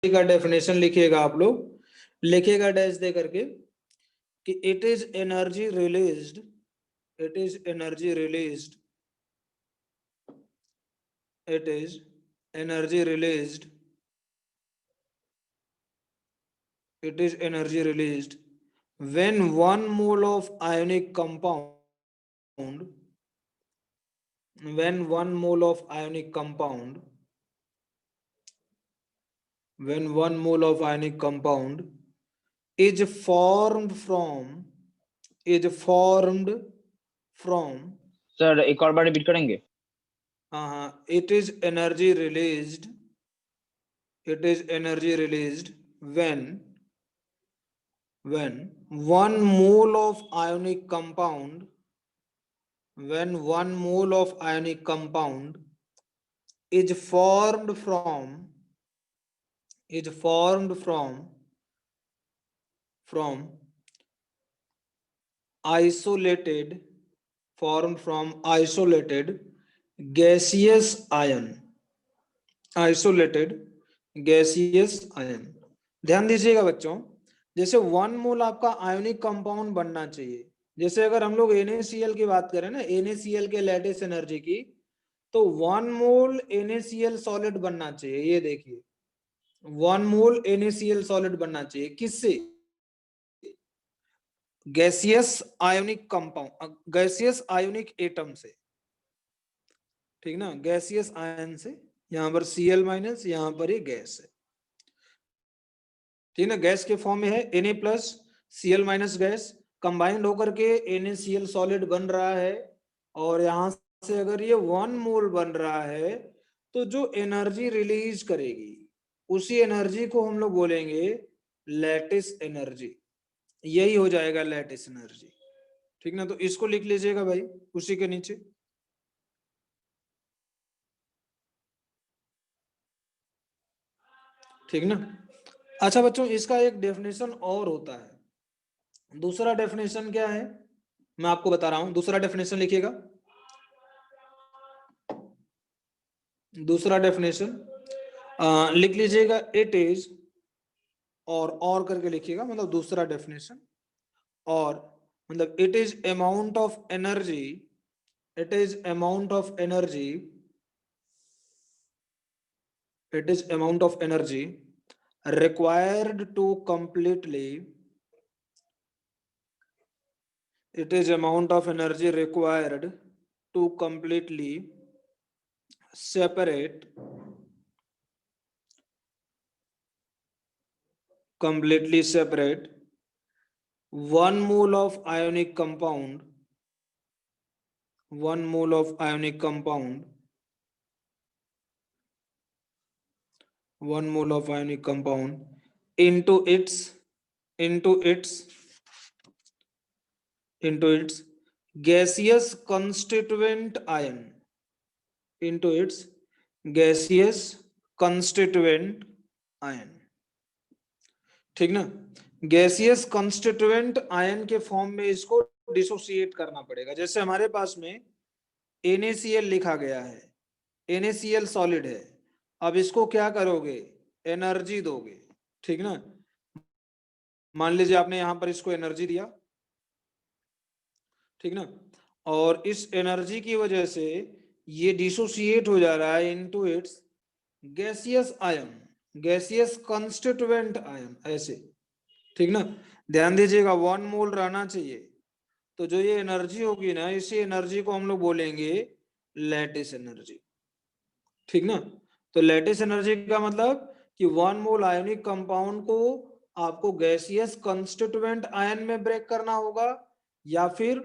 का डेफिनेशन लिखिएगा आप लोग, लिखिएगा डैश दे करके कि it is energy released, it is energy released, it is energy released, it is energy released when 1 mole of ionic compound, when 1 mole of ionic compound, when 1 mole of ionic compound is formed from, is formed from, sir एक और बार repeat करेंगे? हाँ, it is energy released, it is energy released when 1 mole of ionic compound, when 1 mole of ionic compound is formed from, is formed from isolated, formed from isolated gaseous ion, isolated gaseous ion। ध्यान दीजिएगा बच्चों, जैसे 1 मोल आपका ionic compound बनना चाहिए, जैसे अगर हम लोग NaCl की बात करें ना, NaCl के लैटिस एनर्जी की, तो 1 मोल NaCl सॉलिड बनना चाहिए। ये देखिए 1 मोल NaCl सॉलिड बनना चाहिए, किससे? Gaseous ionic compound, gaseous ionic atom से, ठीक ना, गैसियस आयन से। यहां पर Cl-, यहां पर ये गैस है, ठीक ना, गैस के फॉर्म में है Na+Cl- गैस कंबाइंड होकर के NaCl सॉलिड बन रहा है। और यहां से अगर ये 1 मोल बन रहा है तो जो एनर्जी रिलीज करेगी उसी एनर्जी को हम लोग बोलेंगे लैटिस एनर्जी, यही हो जाएगा लैटिस एनर्जी, ठीक ना। तो इसको लिख लीजिएगा भाई उसी के नीचे, ठीक ना। अच्छा बच्चों, इसका एक डेफिनेशन और होता है। दूसरा डेफिनेशन क्या है मैं आपको बता रहा हूं, दूसरा डेफिनेशन लिखिएगा। दूसरा डेफिनेशन लिख लीजिएगा, इट इज, और करके लिखिएगा, मतलब दूसरा डेफिनेशन, और मतलब it is amount of energy, it is amount of energy, it is amount of energy required to completely, it is amount of energy required to completely separate, completely separate 1 mole of ionic compound, 1 mole of ionic compound, 1 mole of ionic compound into its, into its, into its gaseous constituent ion, into its gaseous constituent ion, ठीक ना। Gaseous constituent ion के form में इसको dissociate करना पड़ेगा। जैसे हमारे पास में NaCl लिखा गया है, NaCl सॉलिड है, अब इसको क्या करोगे, एनर्जी दोगे, ठीक ना। मान लीजिए आपने यहां पर इसको एनर्जी दिया, ठीक ना, और इस एनर्जी की वजह से ये डिसोसिएट हो जा रहा है into its gaseous ion, gaseous constituent ion, ऐसे, ठीक ना। ध्यान दीजिएगा 1 मोल रहना चाहिए, तो जो ये एनर्जी होगी ना, इसी एनर्जी को हम लोग बोलेंगे लैटिस एनर्जी, ठीक ना। तो लैटिस एनर्जी का मतलब कि 1 मोल आयोनिक कंपाउंड को आपको गैसियस कंस्टिट्यूएंट आयन में ब्रेक करना होगा, या फिर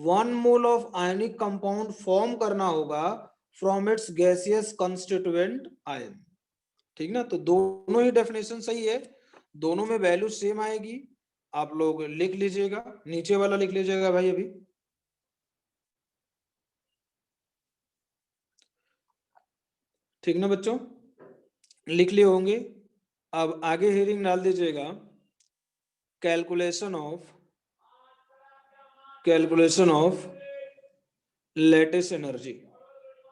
1 mole of ionic compound form करना होगा from its gaseous constituent ion, ठीक ना। तो दोनों ही डेफिनेशन सही है, दोनों में वैल्यू सेम आएगी। आप लोग लिख लीजिएगा, नीचे वाला लिख लीजिएगा भाई अभी, ठीक ना बच्चों, लिख लिए होंगे। अब आगे हेडिंग डाल दीजिएगा, calculation of, calculation of latest energy,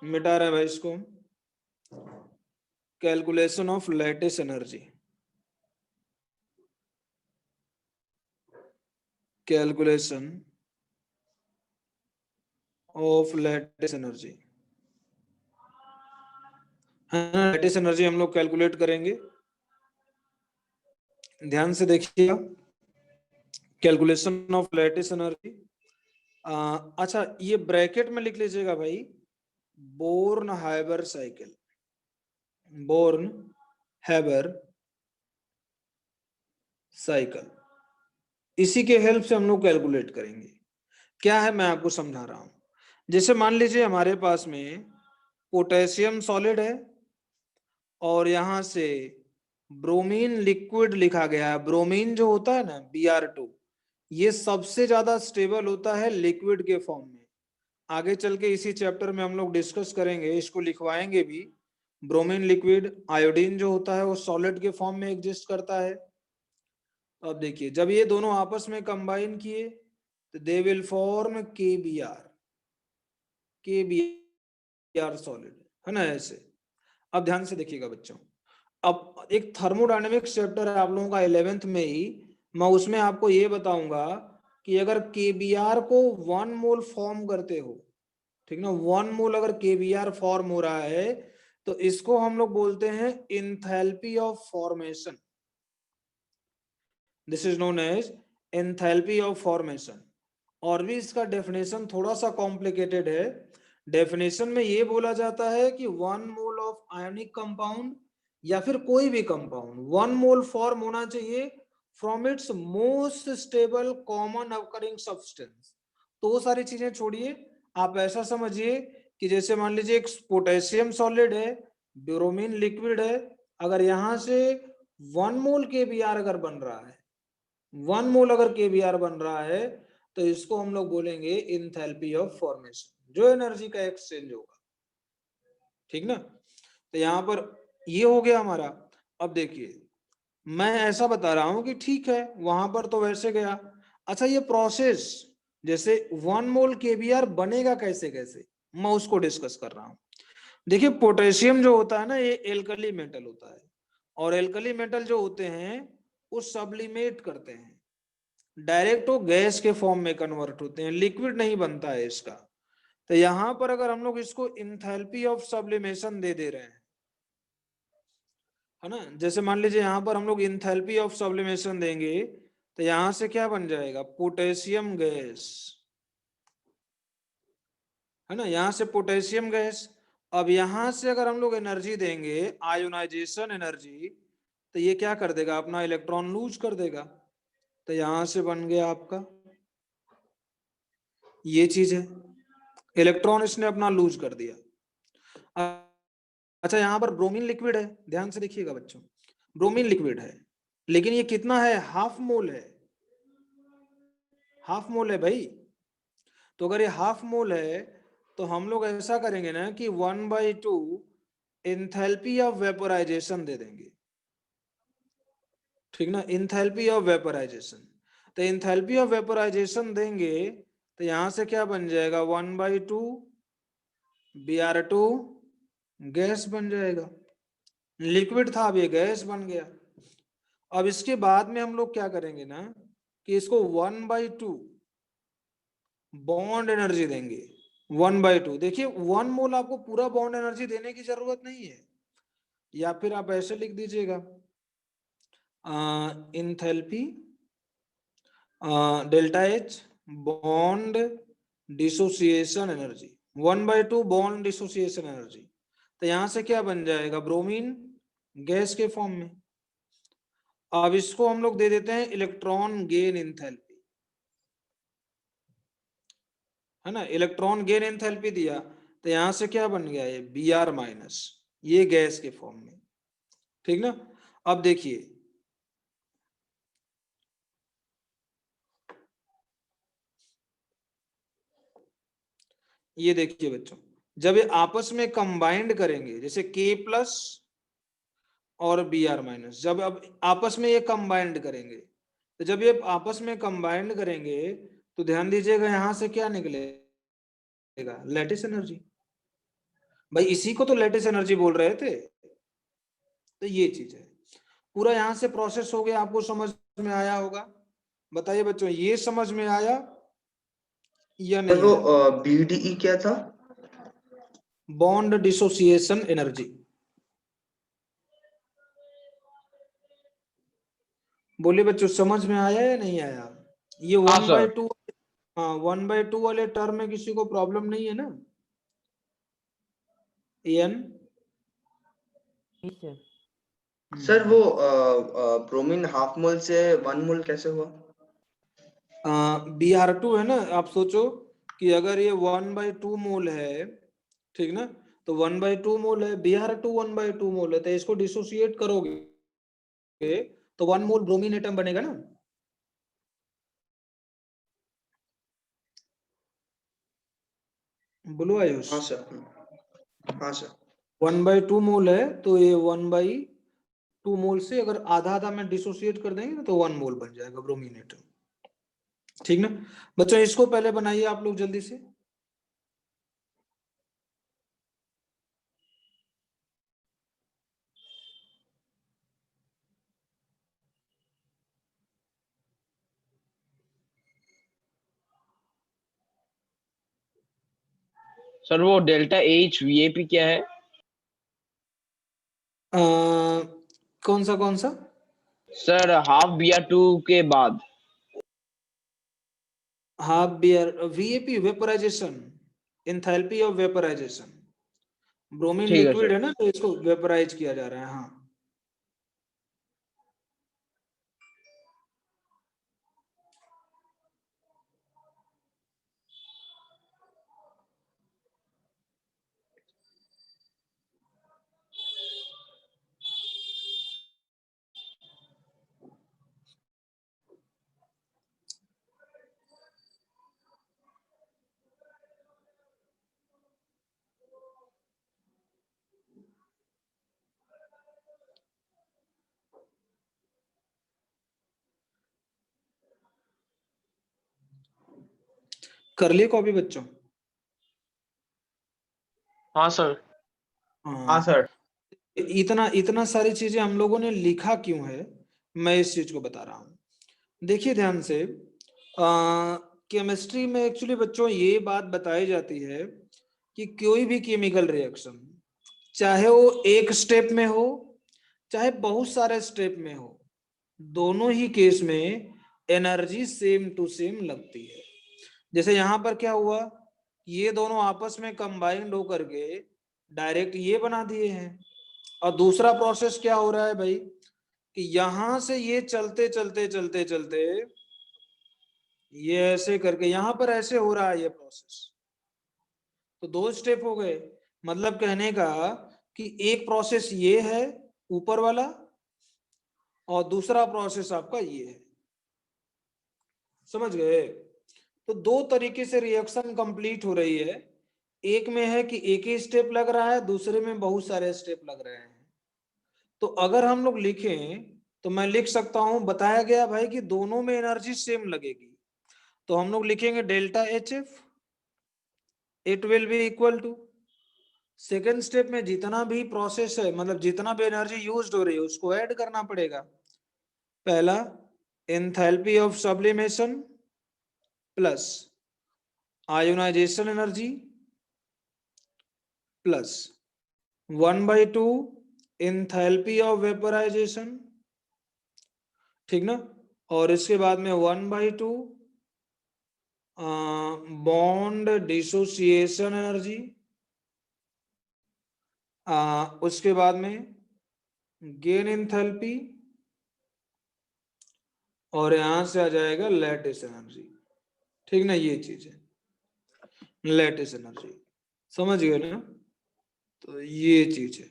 मिटा रहे हैं भाई इसको, calculation of latest energy, calculation of lattice energy, है ना। लैटिस एनर्जी हम लोग कैलकुलेट करेंगे, ध्यान से देखिएगा। Calculation of lattice energy. अच्छा, ये ब्रैकेट में लिख लीजिएगा भाई, Born Haber cycle, Born Haber cycle, इसी के हेल्प से हम लोग कैलकुलेट करेंगे। क्या है मैं आपको समझा रहा हूं। जैसे मान लीजिए हमारे पास में पोटेशियम सॉलिड है और यहां से ब्रोमीन लिक्विड लिखा गया है। ब्रोमीन जो होता है ना Br2, ये सबसे ज्यादा स्टेबल होता है लिक्विड के फॉर्म में। आगे चल के इसी चैप्टर में हम लोग डिस्कस करेंगे, इसको लिखवाएंगे भी। ब्रोमीन लिक्विड, आयोडीन जो होता है वो सॉलिड के फॉर्म में एग्जिस्ट करता है। अब देखिए, जब ये दोनों आपस में कंबाइन किए तो दे विल फॉर्म के बी आर सॉलिड, है ना, ऐसे। अब ध्यान से देखिएगा बच्चों, अब एक थर्मोडायनेमिक्स चैप्टर है आप लोगों का 11th में ही, मैं उसमें आपको ये बताऊंगा कि अगर केबीआर को 1 मोल फॉर्म करते हो, ठीक ना, 1 मोल अगर केबीआर फॉर्म हो रहा है तो इसको हम लोग बोलते हैं enthalpy of formation. This is known as enthalpy of formation. और भी इसका डेफिनेशन थोड़ा सा कॉम्प्लिकेटेड है। डेफिनेशन में ये बोला जाता है कि 1 मोल ऑफ आयोनिक कंपाउंड या फिर कोई भी कंपाउंड 1 मोल फॉर्म होना चाहिए from its most stable common occurring substance. तो वो सारी चीजें छोड़िए, आप ऐसा समझिए कि जैसे मान लीजिए एक पोटेशियम सॉलिड है, ब्रोमीन लिक्विड है, अगर यहां से 1 मोल केबीआर अगर बन रहा है, 1 मोल अगर केबीआर बन रहा है, तो इसको हम लोग बोलेंगे इंथैल्पी ऑफ फॉर्मेशन, जो एनर्जी का एक्सचेंज होगा, ठीक ना। तो यहाँ पर ये हो गया हमारा। अब देखिए, मैं ऐसा बता रहा हूं कि ठीक है, वहां पर तो वैसे गया। अच्छा, ये प्रोसेस जैसे 1 मोल केबीआर बनेगा कैसे कैसे, मैं उसको डिस्कस कर रहा हूं। देखिए, पोटेशियम जो होता है ना, ये एल्कली मेटल होता है, और एल्कली मेटल जो होते हैं वो सब्लिमेट करते हैं, डायरेक्ट वो गैस के फॉर्म में कन्वर्ट होते हैं, लिक्विड नहीं बनता है इसका। तो यहां पर अगर हम लोग इसको इंथैल्पी ऑफ सब्लिमेशन दे रहे हैं, है ना, जैसे मान लीजिए यहां पर हम लोग इंथैल्पी ऑफ सब्लिमेशन देंगे तो यहां से क्या बन जाएगा, पोटेशियम गैस, है ना, यहां से पोटेशियम गैस। अब यहां से अगर हम लोग एनर्जी देंगे आयोनाइजेशन एनर्जी, तो ये क्या कर देगा, अपना इलेक्ट्रॉन लूज कर देगा। तो यहां से बन गया आपका, ये चीज है, इलेक्ट्रॉन इसने अपना लूज कर दिया। अच्छा, यहाँ पर ब्रोमीन लिक्विड है, ध्यान से देखिएगा बच्चों, ब्रोमीन लिक्विड है, लेकिन ये कितना है, हाफ मोल है, हाफ मोल है भाई। तो अगर ये हाफ मोल है तो हम लोग ऐसा करेंगे ना कि 1/2 इंथैल्पी ऑफ वेपोराइजेशन दे देंगे, ठीक ना, इंथैल्पी ऑफ वेपोराइजेशन। तो इंथैल्पी ऑफ वेपोराइजेशन देंगे तो यहां से क्या बन जाएगा, 1/2 Br2 गैस बन जाएगा। लिक्विड था, अब ये गैस बन गया। अब इसके बाद में हम लोग क्या करेंगे ना कि इसको 1/2 बॉन्ड एनर्जी देंगे। 1/2, देखिए 1 मोल आपको पूरा बॉन्ड एनर्जी देने की जरूरत नहीं है, या फिर आप ऐसे लिख दीजिएगा, enthalpy delta H bond dissociation energy, 1/2 bond dissociation energy. तो यहां से क्या बन जाएगा, ब्रोमीन गैस के फॉर्म में। अब इसको हम लोग दे देते हैं इलेक्ट्रॉन गेन इंथैल्पी, है ना, इलेक्ट्रॉन गेन एंथैल्पी दिया तो यहां से क्या बन गया, ये Br-, ये गैस के फॉर्म में, ठीक ना। अब देखिए, ये देखिए बच्चों, जब ये आपस में कंबाइंड करेंगे, जैसे K+ और Br-, जब अब आपस में ये कंबाइंड करेंगे, तो जब ये आपस में कंबाइंड करेंगे तो ध्यान दीजिएगा यहां से क्या निकलेगा, लैटिस एनर्जी। भाई इसी को तो लैटिस एनर्जी बोल रहे थे। तो ये चीज है, पूरा यहां से प्रोसेस हो गया, आपको समझ में आया होगा। बताइए बच्चों, ये समझ में आया या सर नहीं वो आया? बीडीई क्या था? Bond dissociation energy. बोलिए बच्चों, समझ में आया या नहीं आया? ये हाँ 1/2, हाँ 1/2 वाले टर्म में किसी को प्रॉब्लम नहीं है ना? एन सर वो ब्रोमीन हाफ मोल से 1 मोल कैसे हुआ? Br2 है ना, आप सोचो कि अगर ये 1/2 मोल है, ठीक ना, तो 1/2 मोल है, Br2 1/2 मोल है, तो इसको डिसोसिएट करोगे तो 1 मोल ब्रोमीन एटम बनेगा ना। बोलो आयुष। हाँ सर। हाँ सर। 1/2 मोल है, तो ये 1/2 मोल से अगर आधा आधा में डिसोसिएट कर देंगे ना, तो 1 मोल बन जाएगा ब्रोमीन एटम। ठीक ना बच्चों, इसको पहले बनाइए आप लोग जल्दी से। सर वो डेल्टा एच वीएपी क्या है? आ, कौन सा? सर हाफ Br2 के बाद। हाफ बियर vap, vaporization, enthalpy of vaporization. Bromine ठीक है लिक्विड सर। है ना, तो इसको वेपोराइज किया जा रहा है। हाँ, कर लिए कॉपी बच्चों? हाँ सर। हाँ हाँ, सर। इतना इतना सारी चीजें हम लोगों ने लिखा क्यों है, मैं इस चीज को बता रहा हूँ। देखिए ध्यान से, केमिस्ट्री में एक्चुअली बच्चों ये बात बताई जाती है कि कोई भी केमिकल रिएक्शन, चाहे वो एक स्टेप में हो चाहे बहुत सारे स्टेप में हो, दोनों ही केस में एनर्जी सेम टू सेम लगती है। जैसे यहां पर क्या हुआ, ये दोनों आपस में कंबाइंड होकर के डायरेक्ट ये बना दिए हैं। और दूसरा प्रोसेस क्या हो रहा है भाई, कि यहां से ये चलते चलते चलते चलते ये ऐसे करके यहां पर ऐसे हो रहा है ये प्रोसेस। तो दो स्टेप हो गए, मतलब कहने का कि एक प्रोसेस ये है ऊपर वाला, और दूसरा प्रोसेस आपका ये है। समझ गए? तो दो तरीके से रिएक्शन कंप्लीट हो रही है। एक में है कि एक ही स्टेप लग रहा है, दूसरे में बहुत सारे स्टेप लग रहे हैं। तो अगर हम लोग लिखें तो मैं लिख सकता हूं, बताया गया भाई कि दोनों में एनर्जी सेम लगेगी, तो हम लोग लिखेंगे delta H F, it will be equal to, second step में जितना भी प्रोसेस है, मतलब जितना भी एनर्जी यूज हो रही है उसको ऐड करना पड़ेगा। पहला, enthalpy of sublimation plus ionization energy plus 1/2 enthalpy of vaporization, ठीक ना, और इसके बाद में 1/2 बॉन्ड डिसोसिएशन एनर्जी, उसके बाद में गेन एंथैल्पी, और यहां से आ जाएगा लैटिस एनर्जी। ठीक ना, ये चीज है लैटिस एनर्जी। समझ गए ना? तो ये चीज है।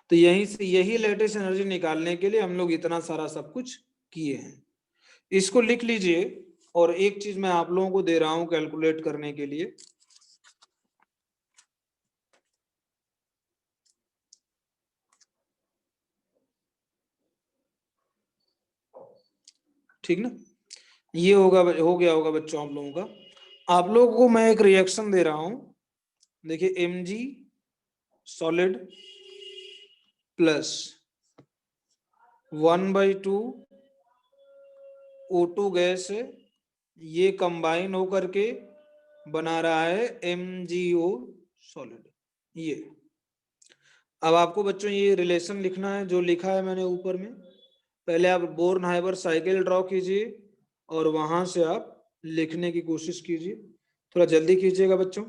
तो यहीं से यही लैटिस एनर्जी निकालने के लिए हम लोग इतना सारा सब कुछ किए हैं। इसको लिख लीजिए, और एक चीज मैं आप लोगों को दे रहा हूं कैलकुलेट करने के लिए। ठीक ना, ये होगा, हो गया होगा बच्चों आप लोगों का। आप लोगों को मैं एक रिएक्शन दे रहा हूं, देखिए Mg solid plus 1/2 O2 gas है, ये कंबाइन होकर के बना रहा है MgO सॉलिड। ये अब आपको बच्चों ये रिलेशन लिखना है जो लिखा है मैंने ऊपर में। पहले आप बोर्न हाइबर साइकिल ड्रॉ कीजिए और वहां से आप लिखने की कोशिश कीजिए, थोड़ा जल्दी कीजिएगा बच्चों।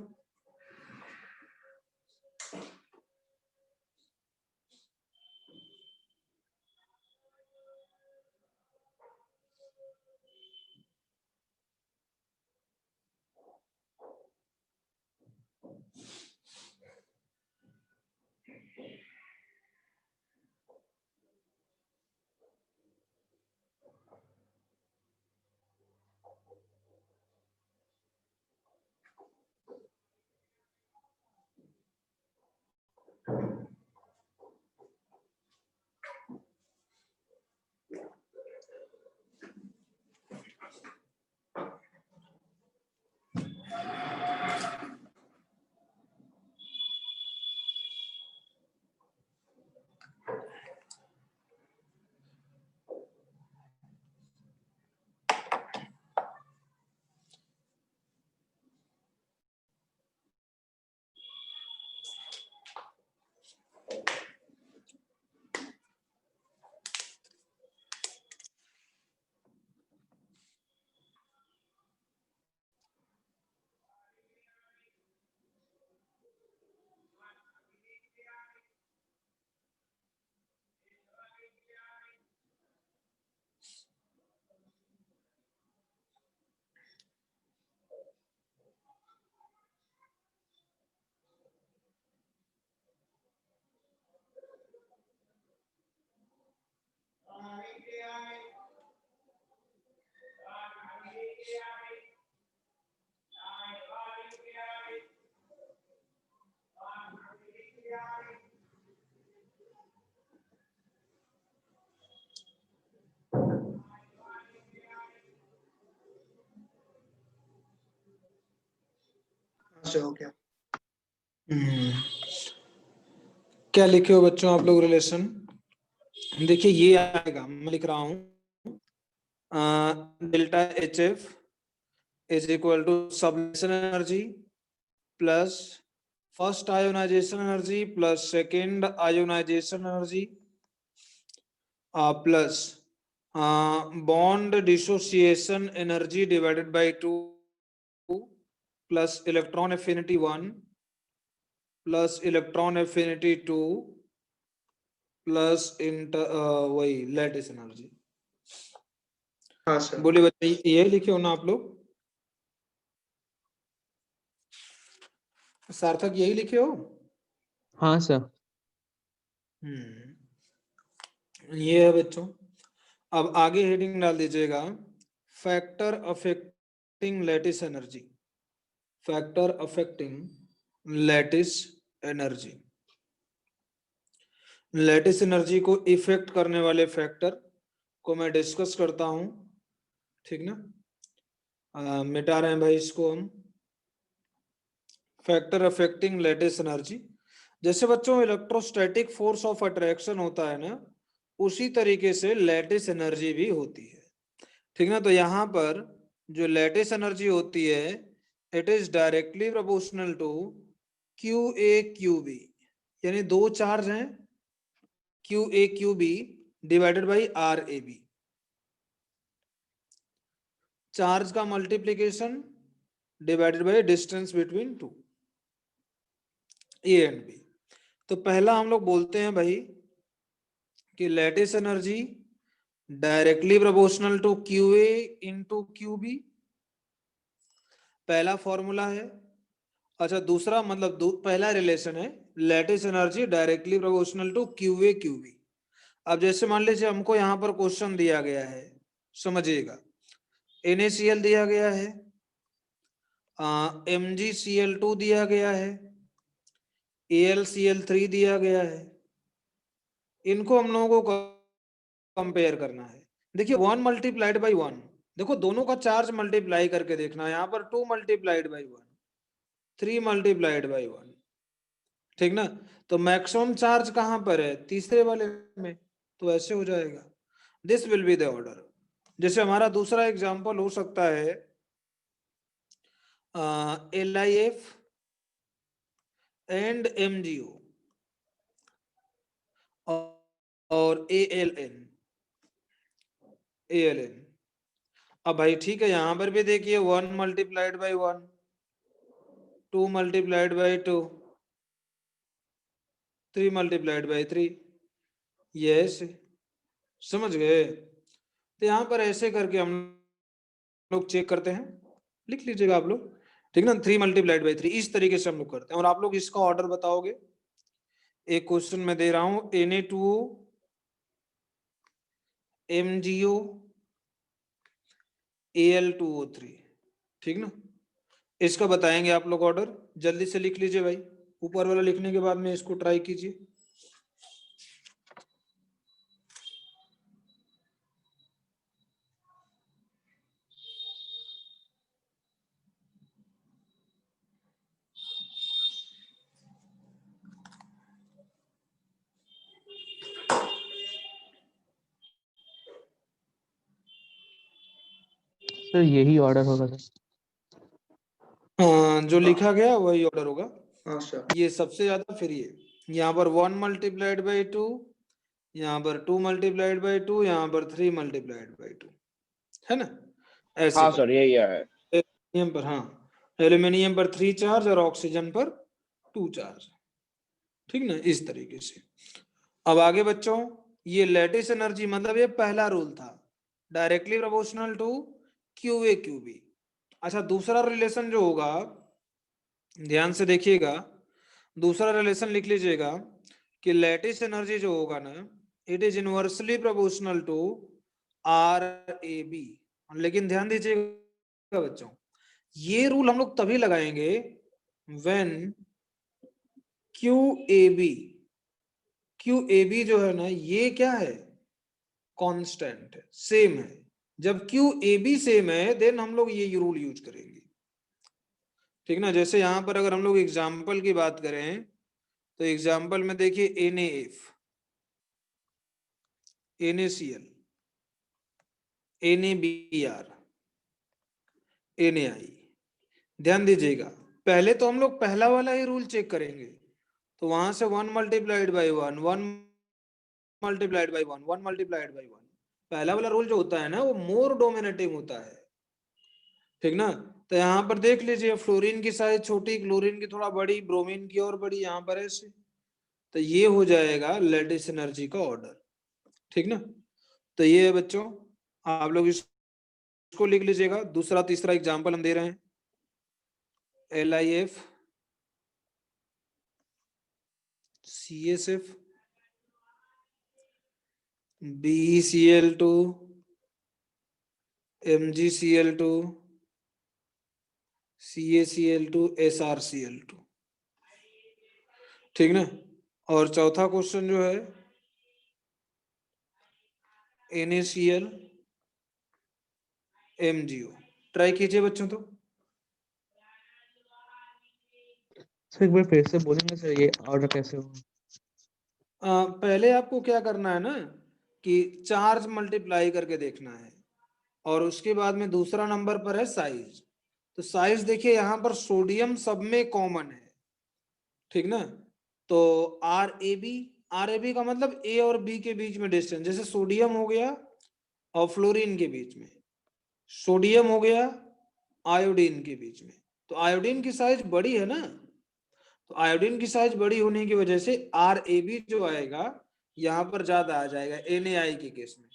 से हो गया। क्या लिखे हो बच्चों आप लोग रिलेशन? देखिए ये आएगा, मैं लिख रहा हूं delta HF is equal to sublimation energy plus first ionization energy plus second ionization energy plus bond dissociation energy divided by 2 plus electron affinity 1 plus electron affinity 2 plus वही लैटिस एनर्जी। हाँ sir. बोलिए बच्चे ये लिखे हो ना आप लोग? सार्थक यही लिखे हो? हाँ सर। ये है बच्चों। अब आगे हेडिंग डाल दीजिएगा factor affecting lattice energy, factor affecting lattice energy. Lattice energy को इफेक्ट करने वाले फैक्टर को मैं डिस्कस करता हूं, ठीक ना। मिटा रहे हैं भाई इसको हम। फैक्टर अफेक्टिंग लैटिस एनर्जी, जैसे बच्चों इलेक्ट्रोस्टैटिक फोर्स ऑफ अट्रैक्शन होता है ना, उसी तरीके से लैटिस एनर्जी भी होती है, ठीक ना। तो यहाँ पर जो लैटिस एनर्जी होती है it is directly proportional to QA/QB, यानी दो चार्ज हैं QA/QB divided by RAB, charge का multiplication divided by distance between two A and B। तो पहला हम लोग बोलते हैं भाई कि lattice energy directly proportional to QA into QB, पहला फॉर्मूला है। अच्छा दूसरा मतलब पहला रिलेशन है lattice energy directly proportional to QA/QB। अब जैसे मान लीजिए हमको यहाँ पर क्वेश्चन दिया गया है, समझिएगा NaCl दिया गया है, MgCl2 दिया गया है, AlCl3 दिया गया है, इनको हम लोगों को कंपेयर करना है। देखिए 1 मल्टीप्लाइड बाई 1, देखो दोनों का चार्ज मल्टीप्लाई करके देखना है। यहाँ पर 2 मल्टीप्लाइड बाई 1, 3 मल्टीप्लाइड बाई 1, ठीक ना। तो मैक्सिमम चार्ज कहां पर है? तीसरे वाले में, तो ऐसे हो जाएगा। This will be the order, जैसे हमारा दूसरा एग्जांपल हो सकता है LIF एंड MGO और ALN। अब भाई ठीक है, यहां पर भी देखिए 1 multiplied by 1, 2 multiplied by 2, 3 multiplied by 3, ये ऐसे, समझ गए? तो यहाँ पर ऐसे करके हम लोग चेक करते हैं, लिख लीजिएगा आप लोग, ठीक ना। 3 मल्टीप्लाइड बाई 3, इस तरीके से हम लोग करते हैं। और आप लोग इसका ऑर्डर बताओगे। एक क्वेश्चन में दे रहा हूं Na2O MgO Al2O3, ठीक ना। इसका बताएंगे आप लोग ऑर्डर, जल्दी से लिख लीजिए भाई। ऊपर वाला लिखने के बाद में इसको ट्राई कीजिए। सर यही ऑर्डर होगा सर। जो लिखा गया वही ऑर्डर होगा। हाँ सर। ये सबसे ज्यादा, फिर ये यहाँ पर 1 मल्टीप्लाइड बाई 2, यहाँ पर 2 मल्टीप्लाइड बाई 2, यहाँ पर 3 मल्टीप्लाइड बाई 2, है ना। ऐसे हाँ कर सर यही है। एल्यूमिनियम पर, हाँ एल्यूमिनियम पर 3 चार्ज और ऑक्सीजन पर 2 चार्ज, ठीक ना, इस तरीके से। अब आगे बच्चों, ये लैटिस एनर्जी मतलब ये पहला रूल था, directly proportional to QA QB। अच्छा, दूसरा रिलेशन जो होगा, ध्यान से देखिएगा, दूसरा रिलेशन लिख लीजिएगा कि लैटिस एनर्जी जो होगा ना, it is inversely proportional to RAB। लेकिन ध्यान दीजिएगा बच्चों, ये रूल हम लोग तभी लगाएंगे व्हेन QAB जो है ना, ये क्या है, कांस्टेंट है, सेम है। जब QAB सेम है देन हम लोग ये रूल यूज करेंगे, ठीक ना। जैसे यहां पर अगर हम लोग एग्जाम्पल की बात करें तो एग्जाम्पल में देखिए NaF, NaCl, NaBr, NaI। ध्यान दीजिएगा, पहले तो हम लोग पहला वाला ही रूल चेक करेंगे, तो वहां से 1 multiplied by 1, 1 multiplied by 1, 1 multiplied by 1, पहला वाला रूल जो होता है ना वो मोर डोमिनेटिंग होता है, ठीक ना। तो यहाँ पर देख लीजिए, फ्लोरीन की साइज छोटी, क्लोरीन की थोड़ा बड़ी, ब्रोमीन की और बड़ी, यहाँ पर ऐसे। तो ये हो जाएगा लैटिस एनर्जी का ऑर्डर, ठीक ना। तो ये है बच्चों, आप लोग इसको लिख लीजिएगा। दूसरा तीसरा एग्जाम्पल हम दे रहे हैं, LIF CSF BeCl2 MgCl2 CaCl2 SrCl2, ठीक ना। और चौथा क्वेश्चन जो है NaCl MgO, ट्राई कीजिए बच्चों। तो सर एक बार फिर से बोलेंगे सर, ये ऑर्डर कैसे होगा? पहले आपको क्या करना है ना कि चार्ज मल्टीप्लाई करके देखना है, और उसके बाद में दूसरा नंबर पर है साइज। तो साइज देखिए, यहाँ पर सोडियम सब में कॉमन है, ठीक ना। तो RAB का मतलब A और B के बीच में डिस्टेंस, जैसे सोडियम हो गया और फ्लोरीन के बीच में, सोडियम हो गया आयोडीन के बीच में, तो आयोडीन की साइज बड़ी है ना। तो आयोडीन की साइज बड़ी होने की वजह से RAB जो आएगा यहाँ पर ज्यादा आ जाएगा NaI के केस में,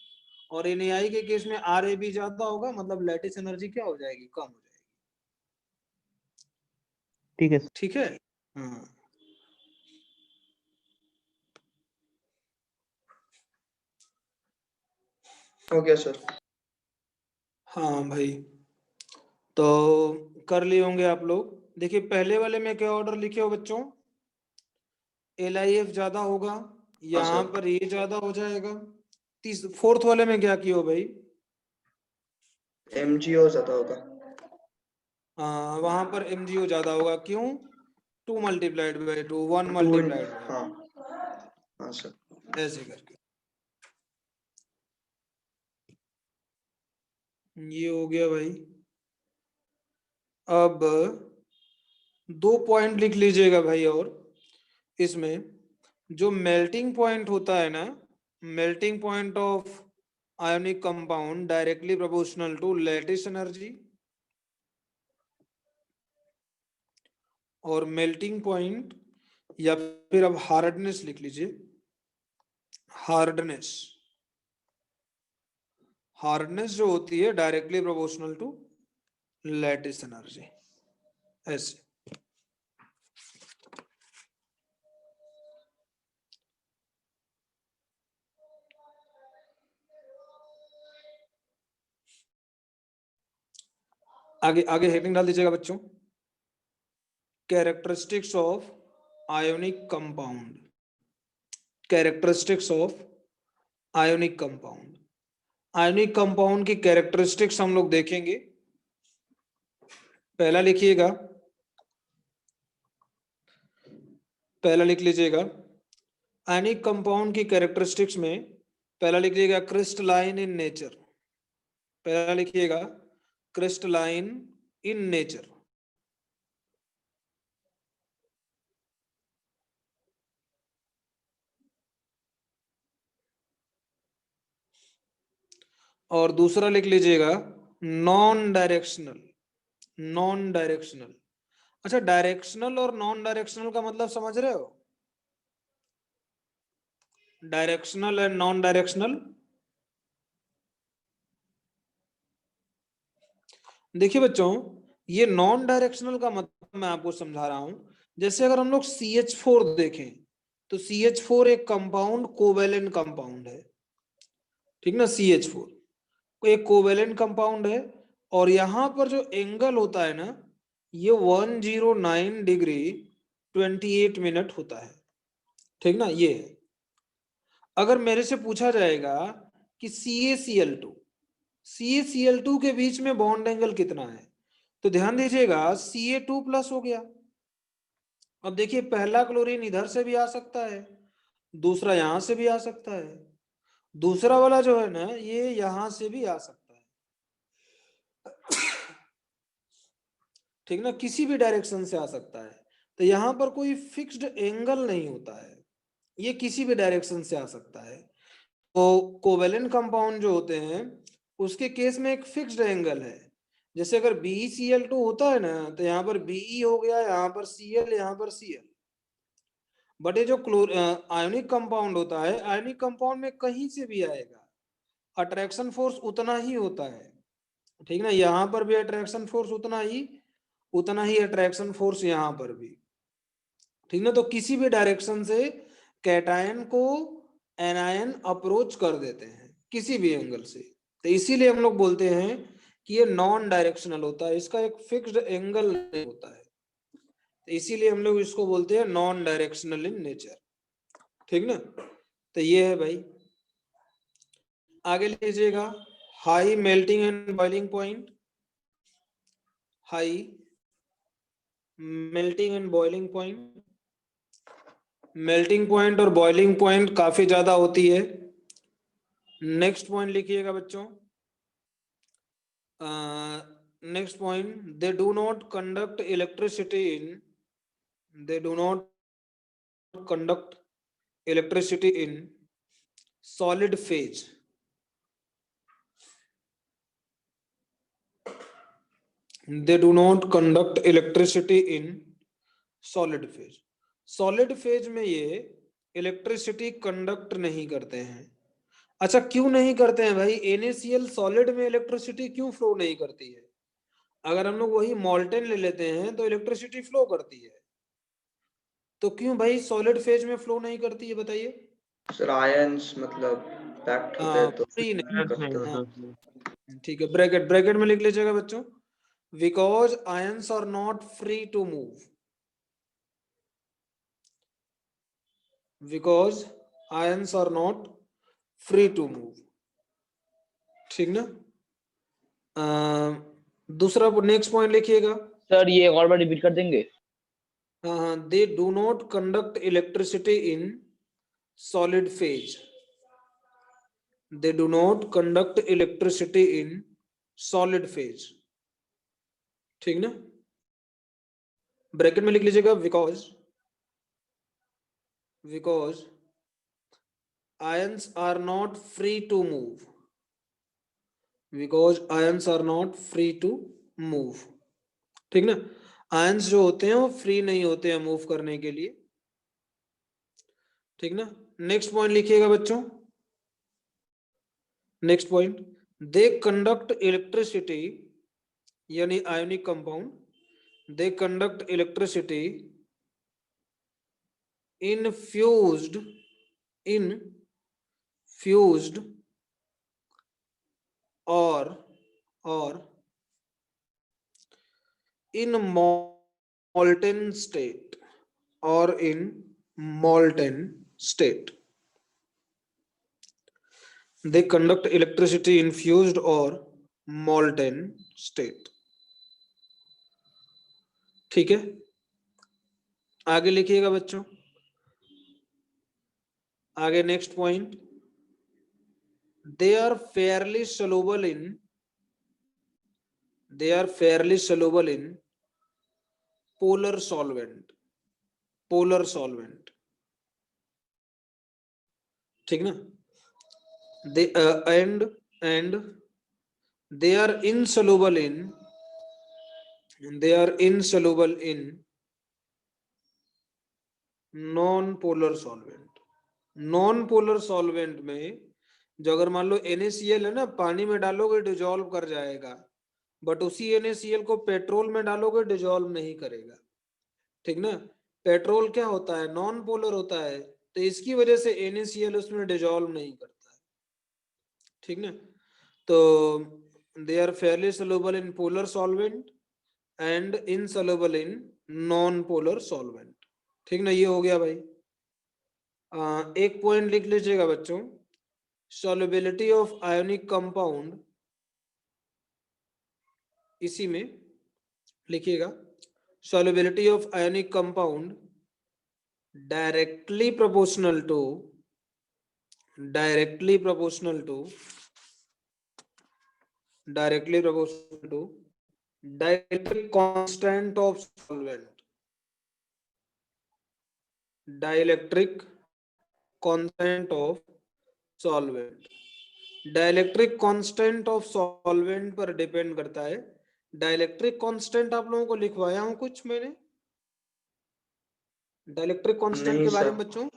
और NaI के केस में RAB ज्यादा होगा, मतलब लैटिस एनर्जी क्या हो जाएगी, कम हो जाएगी, ठीक है सर। ठीक है। हाँ हो गया सर। हाँ भाई, तो कर लिए होंगे आप लोग। देखिए पहले वाले में क्या ऑर्डर लिखे हो बच्चों, LIF ज्यादा होगा, यहाँ सर। पर ये ज्यादा हो जाएगा। फोर्थ वाले में क्या किया हो भाई, MgO ज्यादा होगा। वहां पर MgO ज्यादा होगा, क्यों, 2 multiplied by 2, 1 two, multiplied by, हाँ हाँ सर। ऐसे करके। ये हो गया भाई। अब 2 पॉइंट लिख लीजिएगा भाई। और इसमें जो मेल्टिंग पॉइंट होता है ना, melting point of ionic compound directly proportional to lattice energy, और मेल्टिंग पॉइंट या फिर अब हार्डनेस लिख लीजिए। हार्डनेस, हार्डनेस जो होती है directly proportional to lattice energy, ऐसे। आगे आगे हेडिंग डाल दीजिएगा बच्चों, characteristics of ionic compound. Characteristics of ionic compound, ionic compound की कैरेक्टरिस्टिक्स हम लोग देखेंगे। पहला लिखिएगा, पहला लिख लीजिएगा आयोनिक कंपाउंड की कैरेक्टरिस्टिक्स में पहला लिख लीजिएगा क्रिस्टलाइन इन नेचर। पहला लिखिएगा क्रिस्टलाइन इन नेचर। और दूसरा लिख लीजिएगा नॉन डायरेक्शनल। नॉन डायरेक्शनल, अच्छा डायरेक्शनल और नॉन डायरेक्शनल का मतलब समझ रहे हो? Directional and non directional. देखिए बच्चों, ये नॉन डायरेक्शनल का मतलब मैं आपको समझा रहा हूं। जैसे अगर हम लोग CH4 देखें तो CH4 एक कंपाउंड कोवेलेंट कंपाउंड है, ठीक ना। CH4 एक कोवेलेंट कंपाउंड है, और यहां पर जो एंगल होता है ना, ये 109 डिग्री 28 मिनट होता है, ठीक ना। ये है। अगर मेरे से पूछा जाएगा कि CaCl2 के बीच में बॉन्ड एंगल कितना है, तो ध्यान दीजिएगा Ca2+ हो गया। अब देखिए पहला क्लोरीन इधर से भी आ सकता है, दूसरा यहां से भी आ सकता है, दूसरा वाला जो है ना ये यहां से भी आ सकता है, ठीक ना। किसी भी डायरेक्शन से आ सकता है, तो यहां पर कोई फिक्स्ड एंगल नहीं होता है, ये किसी भी डायरेक्शन से आ सकता है। तो कोवेलेंट कंपाउंड जो होते हैं उसके केस में एक फिक्स्ड एंगल है। जैसे अगर BeCl2 होता है ना, तो यहाँ पर Be हो गया, यहाँ पर Cl, यहाँ पर Cl। बट ये जो आयोनिक कंपाउंड होता है, आयोनिक कंपाउंड में कहीं से भी आएगा, अट्रैक्शन फोर्स उतना ही होता है, ठीक ना। यहाँ पर भी अट्रैक्शन फोर्स उतना ही अट्रैक्शन फोर्स यहाँ पर भी, ठीक ना। तो किसी भी डायरेक्शन से कैटायन को एनायन अप्रोच कर देते हैं किसी भी एंगल से, तो इसीलिए हम लोग बोलते हैं कि ये नॉन डायरेक्शनल होता है, इसका एक फिक्स्ड एंगल नहीं होता है, तो इसीलिए हम लोग इसको बोलते हैं नॉन डायरेक्शनल इन नेचर, ठीक ना। तो ये है भाई। आगे लीजिएगा high melting and boiling point. High melting and boiling point, melting point और बॉइलिंग पॉइंट काफी ज्यादा होती है। नेक्स्ट पॉइंट लिखिएगा बच्चों, next point, they do not conduct electricity in, they do not conduct electricity in solid phase. They do not conduct electricity in solid phase. Solid phase में ये electricity conduct नहीं करते हैं। अच्छा क्यों नहीं करते हैं भाई? NaCl सॉलिड में इलेक्ट्रिसिटी क्यों फ्लो नहीं करती है? अगर हम लोग वही मॉल्टेन ले लेते हैं तो इलेक्ट्रिसिटी फ्लो करती है, तो क्यों भाई सॉलिड फेज में फ्लो नहीं करती है बताइए? सर आयंस मतलब पैक्ट होते हैं तो फ्री नहीं करते हैं। हाँ, ठीक है। ब्रैकेट ब्रैकेट में लिख लीजिएगा बच्चों, because ions are not free to move, because ions are not free to move, ठीक ना। दूसरा नेक्स्ट पॉइंट लिखिएगा। सर ये एक और बार रिपीट कर देंगे? हाँ, they do not conduct electricity in solid phase, they do not conduct electricity in solid phase, ठीक ना। ब्रैकेट में लिख लीजिएगा because ions are not free to move, because ions are not free to move, ठीक ना। Ions जो होते हैं वो फ्री नहीं होते हैं मूव करने के लिए, ठीक ना। नेक्स्ट पॉइंट लिखिएगा बच्चों, next point, they conduct electricity, यानी ionic compound, they conduct electricity in fused or in molten state, or in molten state. They conduct electricity in fused or molten state. ठीक है, आगे लिखिएगा बच्चों, आगे next point, they are fairly soluble in polar solvent, ठीक ना। they and they are insoluble in non polar solvent में जो अगर मान लो NaCl है ना, पानी में डालोगे डिजोल्व कर जाएगा, बट उसी NaCl को पेट्रोल में डालोगे डिजोल्व नहीं करेगा, ठीक ना। पेट्रोल क्या होता है, नॉन पोलर होता है, तो इसकी वजह से NaCl उसमें डिजोल्व नहीं करता है, ठीक ना। तो they are fairly soluble in polar solvent and insoluble in non polar solvent, ठीक ना। ये हो गया भाई। एक पॉइंट लिख लीजिएगा बच्चों, solubility of ionic compound, इसी में लिखिएगा, solubility of ionic compound directly proportional to dielectric constant of solvent, dielectric constant of solvent, dielectric constant of solvent पर डिपेंड करता है। डाइलेक्ट्रिक कांस्टेंट आप लोगों को लिखवाया हूं कुछ मैंने डाइलेक्ट्रिक कांस्टेंट के बारे में बच्चों।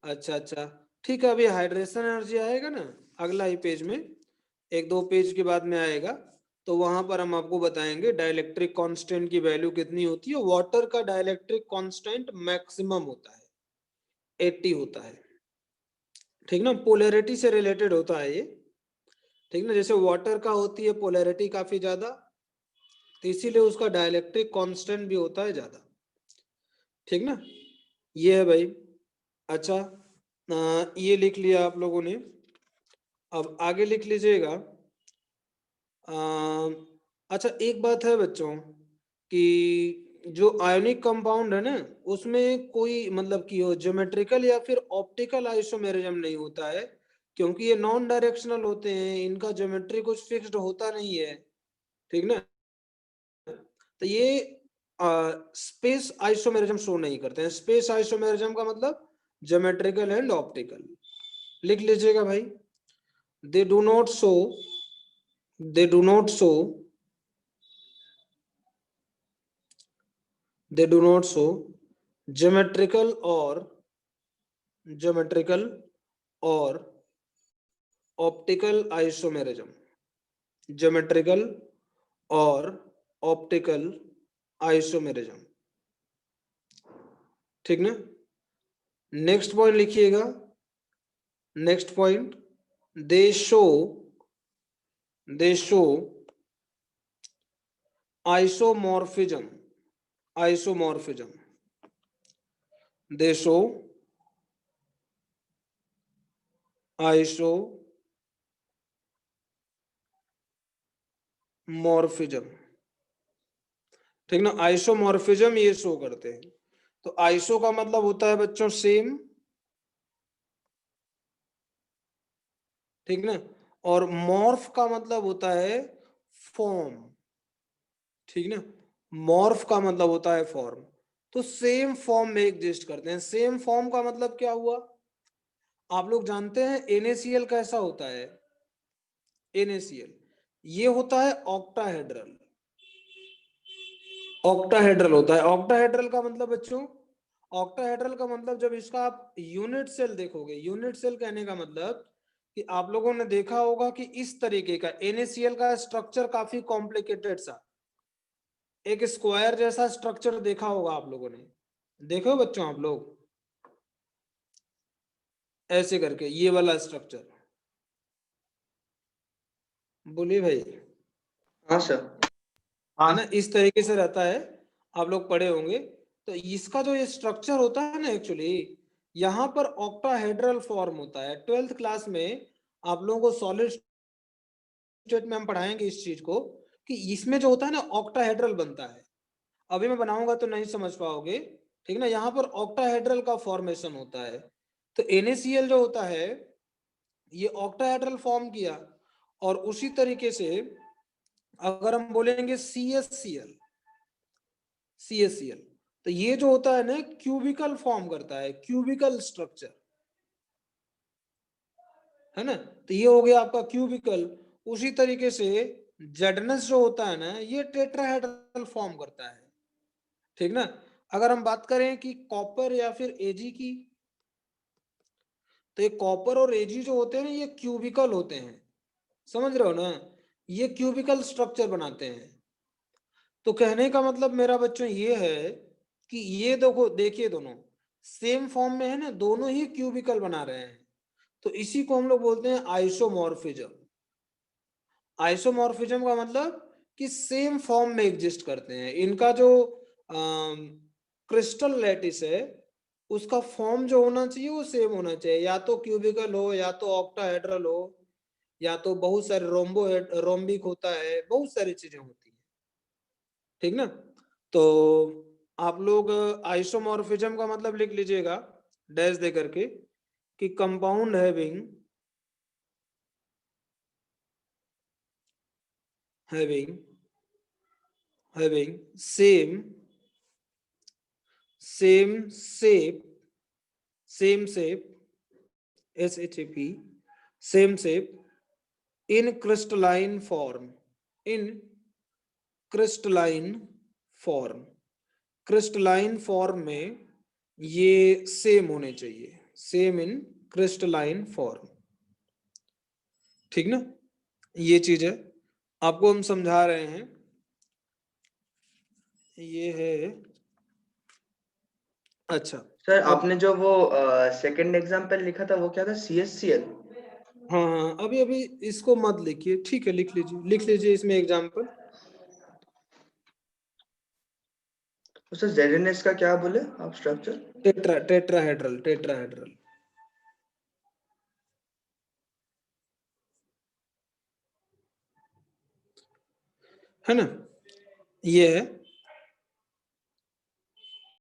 अच्छा ठीक है, अभी हाइड्रेशन एनर्जी आएगा ना अगला ही पेज में, 1-2 पेज के बाद में आएगा, तो वहां पर हम आपको बताएंगे डाइलेक्ट्रिक कांस्टेंट की वैल्यू कितनी होती है। वाटर का डाइलेक्ट्रिक कांस्टेंट मैक्सिमम होता है, 80 होता है, ठीक ना। पोलैरिटी से रिलेटेड होता है ये, ठीक ना। जैसे वाटर का होती है पोलैरिटी काफी ज्यादा, तो इसीलिए उसका डाइलेक्ट्रिक कांस्टेंट भी होता है ज्यादा, ठीक ना। ये है भाई। अच्छा ये लिख लिया आप लोगों ने, अब आगे लिख लीजिएगा। अच्छा एक बात है बच्चों कि जो आयोनिक कंपाउंड है ना, उसमें कोई मतलब कि हो ज्योमेट्रिकल या फिर ऑप्टिकल आइसोमेरिज्म नहीं होता है, क्योंकि ये नॉन डायरेक्शनल होते हैं, इनका ज्योमेट्री कुछ फिक्स्ड होता नहीं है, ठीक ना। तो ये स्पेस आइसोमेरिज्म शो नहीं करते हैं। स्पेस आइसोमेरिज्म का मतलब ज्योमेट्रिकल एंड ऑप्टिकल, लिख लीजिएगा भाई। They do not show geometrical और ऑप्टिकल आइसोमेरिज्म, ज्योमेट्रिकल और ऑप्टिकल आइसोमेरिज्म, ठीक ना। नेक्स्ट पॉइंट लिखिएगा, नेक्स्ट पॉइंट, दे शो आइसोमॉर्फिज्म, दे शो आइसोमॉर्फिज्म, ठीक ना। आइसोमॉर्फिज्म ये शो करते हैं। तो आइसो का मतलब होता है बच्चों सेम, ठीक ना, और मॉर्फ का मतलब होता है फॉर्म, ठीक ना। मॉर्फ का मतलब होता है फॉर्म, तो सेम फॉर्म में एग्जिस्ट करते हैं। सेम फॉर्म का मतलब क्या हुआ, आप लोग जानते हैं NaCl कैसा होता है। NaCl ये होता है ऑक्टाहेड्रल, ऑक्टाहेड्रल होता है। ऑक्टाहेड्रल का मतलब बच्चों, ऑक्टाहेड्रल का मतलब जब इसका आप यूनिट सेल देखोगे, यूनिट सेल कहने का मतलब कि आप लोगों ने देखा होगा कि इस तरीके का NaCl का स्ट्रक्चर काफी कॉम्प्लिकेटेड सा, एक स्क्वायर जैसा स्ट्रक्चर देखा होगा आप लोगों ने, देखो बच्चों आप लोग, ऐसे करके ये वाला स्ट्रक्चर, बोलिए भाई। हाँ सर। है ना, इस तरीके से रहता है, आप लोग पढ़े होंगे। तो इसका जो ये स्ट्रक्चर होता है ना, एक्चुअली यहाँ पर ऑक्टाहेड्रल फॉर्म होता है। 12th क्लास में आप लोगों को सॉलिड स्टेट में हम पढ़ाएंगे इस चीज को, कि इसमें जो होता है ना ऑक्टाहेड्रल बनता है। अभी मैं बनाऊंगा तो नहीं समझ पाओगे, ठीक ना। यहाँ पर ऑक्टाहेड्रल का फॉर्मेशन होता है। तो NaCl जो होता है ये ऑक्टाहेड्रल फॉर्म किया, और उसी तरीके से अगर हम बोलेंगे CaCl, CaCl, तो ये जो होता है ना क्यूबिकल फॉर्म करता है, क्यूबिकल स्ट्रक्चर, है ना। तो ये हो गया आपका क्यूबिकल। उसी तरीके से जेडनेस जो होता है ना ये टेट्राहेड्रल फॉर्म करता है, ठीक ना। अगर हम बात करें कि कॉपर या फिर Ag की, तो ये कॉपर और Ag जो होते हैं ना ये क्यूबिकल होते हैं, समझ रहे हो ना, ये क्यूबिकल स्ट्रक्चर बनाते हैं। तो कहने का मतलब मेरा बच्चों ये है कि ये देखो, देखिए दोनों सेम फॉर्म में है ना, दोनों ही क्यूबिकल बना रहे हैं। तो इसी को हम लोग बोलते हैं आइसोमॉर्फिज्म। आइसोमॉर्फिज्म का मतलब कि सेम फॉर्म में एग्जिस्ट करते हैं। इनका जो क्रिस्टल लैटिस है उसका फॉर्म जो होना चाहिए वो सेम होना चाहिए, या तो क्यूबिकल हो, या तो ऑक्टाहेड्रल हो, या तो बहुत सारे रोम्बिक होता है, बहुत सारी चीजें होती है, ठीक ना। तो आप लोग आइसोमॉर्फिज्म का मतलब लिख लीजिएगा डैश दे करके, कि compound having same shape, same shape, SHAP, same shape in crystalline form, in crystalline form, crystalline form में ये सेम होने चाहिए, सेम इन क्रिस्टलाइन फॉर्म, ठीक ना। ये चीज है, आपको हम समझा रहे हैं, ये है। अच्छा सर अब, आपने जो वो सेकंड एग्जाम्पल लिखा था वो क्या था, CaCl? हाँ हाँ अभी अभी इसको मत लिखिए, ठीक है, लिख लीजिए इसमें एग्जाम्पल। तो सर ZnS का क्या बोले आप स्ट्रक्चर? टेट्राहेड्रल है ना, ये है।